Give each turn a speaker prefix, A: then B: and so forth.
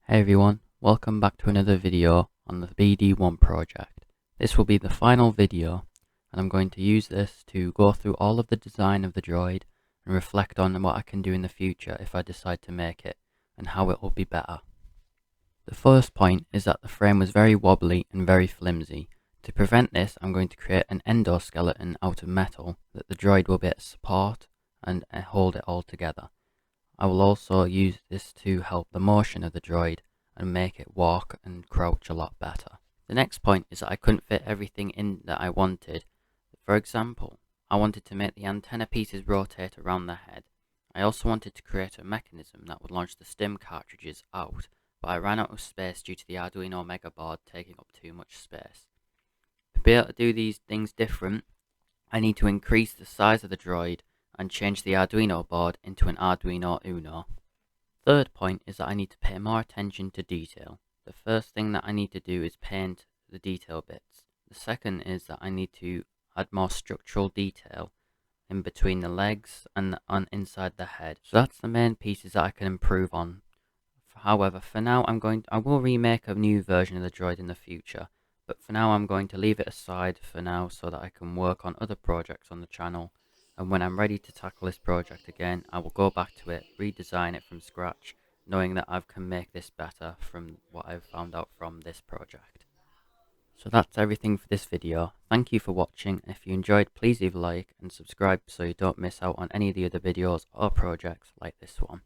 A: Hey everyone, welcome back to another video on the BD1 project. This will be the final video and I'm going to use this to go through all of the design of the droid and reflect on what I can do in the future if I decide to make it and how it will be better. The first point is that the frame was very wobbly and very flimsy. To prevent this, I'm going to create an endoskeleton out of metal that the droid will be able to support and hold it all together. I will also use this to help the motion of the droid and make it walk and crouch a lot better. The next point is that I couldn't fit everything in that I wanted. For example, I wanted to make the antenna pieces rotate around the head. I also wanted to create a mechanism that would launch the stim cartridges out, but I ran out of space due to the Arduino Mega board taking up too much space. To be able to do these things different, I need to increase the size of the droid and change the Arduino board into an Arduino Uno. Third point is that I need to pay more attention to detail. The first thing that I need to do is paint the detail bits. The second is that I need to add more structural detail in between the legs and on inside the head. So that's the main pieces that I can improve on. However, for now I will remake a new version of the droid in the future, but for now I'm going to leave it aside for now so that I can work on other projects on the channel. And when I'm ready to tackle this project again, I will go back to it, redesign it from scratch, knowing that I can make this better from what I've found out from this project. So that's everything for this video. Thank you for watching, and if you enjoyed, please leave a like and subscribe so you don't miss out on any of the other videos or projects like this one.